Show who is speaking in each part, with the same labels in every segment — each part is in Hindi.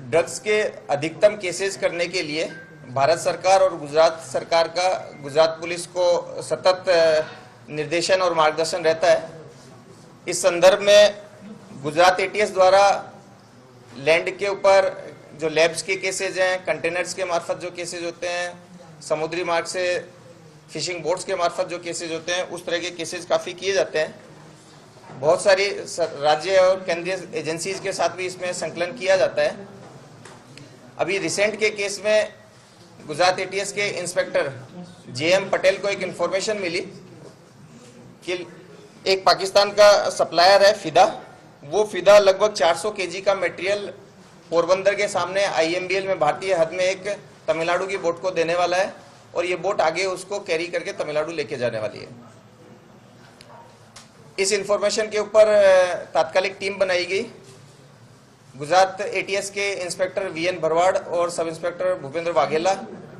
Speaker 1: ड्रग्स के अधिकतम केसेस करने के लिए भारत सरकार और गुजरात सरकार का गुजरात पुलिस को सतत निर्देशन और मार्गदर्शन रहता है। इस संदर्भ में गुजरात एटीएस द्वारा लैंड के ऊपर जो लैब्स के केसेज हैं, कंटेनर्स के मार्फत जो केसेज होते हैं, समुद्री मार्ग से फिशिंग बोट्स के मार्फत जो केसेज होते हैं, उस तरह के केसेज काफ़ी किए जाते हैं। बहुत सारी राज्य और केंद्रीय एजेंसीज के साथ भी इसमें संकलन किया जाता है। अभी रिसेंट के केस में गुजरात एटीएस के इंस्पेक्टर जेएम पटेल को एक इंफॉर्मेशन मिली कि एक पाकिस्तान का सप्लायर है फिदा, वो फिदा लगभग 400 केजी का मटेरियल पोरबंदर के सामने आईएमबीएल में भारतीय हद में एक तमिलनाडु की बोट को देने वाला है और ये बोट आगे उसको कैरी करके तमिलनाडु लेके जाने वाली है। इस इंफॉर्मेशन के ऊपर तात्कालिक टीम बनाई गई। गुजरात एटीएस के इंस्पेक्टर वीएन भरवाड़ और सब इंस्पेक्टर भूपेंद्र वाघेला,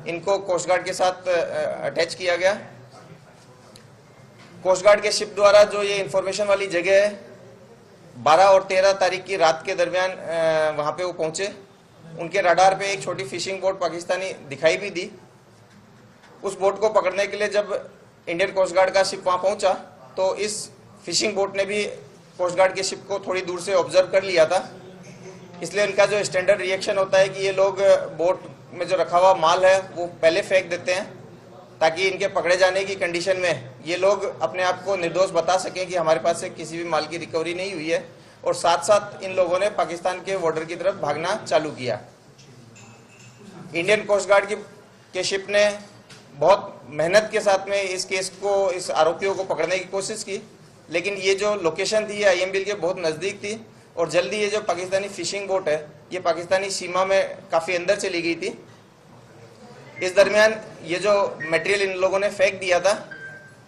Speaker 1: इनको कोस्ट गार्ड के साथ अटैच किया गया। कोस्ट गार्ड के शिप द्वारा जो ये इंफॉर्मेशन वाली जगह है, 12 और 13 तारीख की रात के दरमियान वहां पे वो पहुंचे। उनके रडार पे एक छोटी फिशिंग बोट पाकिस्तानी दिखाई भी दी। उस बोट को पकड़ने के लिए जब इंडियन कोस्ट गार्ड का शिप वहां पहुंचा तो इस फिशिंग बोट ने भी कोस्ट गार्ड के शिप को थोड़ी दूर से ऑब्जर्व कर लिया था। इसलिए इनका जो स्टैंडर्ड रिएक्शन होता है कि ये लोग बोट में जो रखा हुआ माल है वो पहले फेंक देते हैं ताकि इनके पकड़े जाने की कंडीशन में ये लोग अपने आप को निर्दोष बता सकें कि हमारे पास से किसी भी माल की रिकवरी नहीं हुई है। और साथ साथ इन लोगों ने पाकिस्तान के बॉर्डर की तरफ भागना चालू किया। इंडियन कोस्ट गार्ड के शिप ने बहुत मेहनत के साथ में इस केस को, इस आरोपियों को पकड़ने की कोशिश की, लेकिन ये जो लोकेशन थी आईएमबीएल के बहुत नज़दीक थी और जल्दी ये जो पाकिस्तानी फिशिंग बोट है ये पाकिस्तानी सीमा में काफ़ी अंदर चली गई थी। इस दरमियान ये जो मटेरियल इन लोगों ने फेंक दिया था,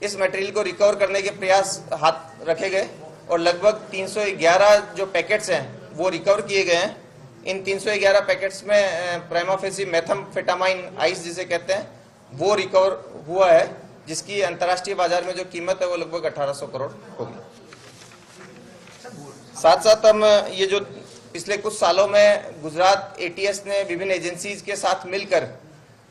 Speaker 1: इस मटेरियल को रिकवर करने के प्रयास हाथ रखे गए और लगभग 311 जो पैकेट्स हैं वो रिकवर किए गए हैं। इन 311 पैकेट्स में प्राइमा फेसी मेथाम्फेटामाइन आइस जिसे कहते हैं वो रिकवर हुआ है, जिसकी अंतर्राष्ट्रीय बाजार में जो कीमत है वो लगभग 1800 करोड़ होगी। साथ साथ हम ये जो पिछले कुछ सालों में गुजरात एटीएस ने विभिन्न एजेंसीज के साथ मिलकर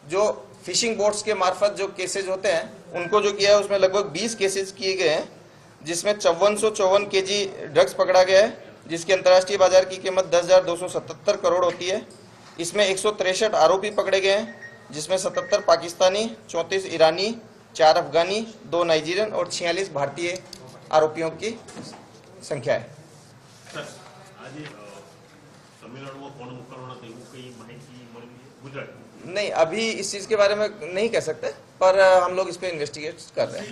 Speaker 1: जो फिशिंग बोट्स के मार्फत जो केसेज होते हैं उनको जो किया है उसमें लगभग 20 केसेज किए गए हैं, जिसमें 5454 केजी ड्रग्स पकड़ा गया है, जिसकी अंतर्राष्ट्रीय बाजार की कीमत 10,277 करोड़ होती है। इसमें 163 आरोपी पकड़े गए हैं, जिसमें 77 पाकिस्तानी, 34 ईरानी, 4 अफगानी, 2 नाइजीरियन और 46 भारतीय आरोपियों की संख्या है। नहीं, अभी इस चीज के बारे में नहीं कह सकते, पर हम लोग इस पे इन्वेस्टिगेट कर रहे हैं।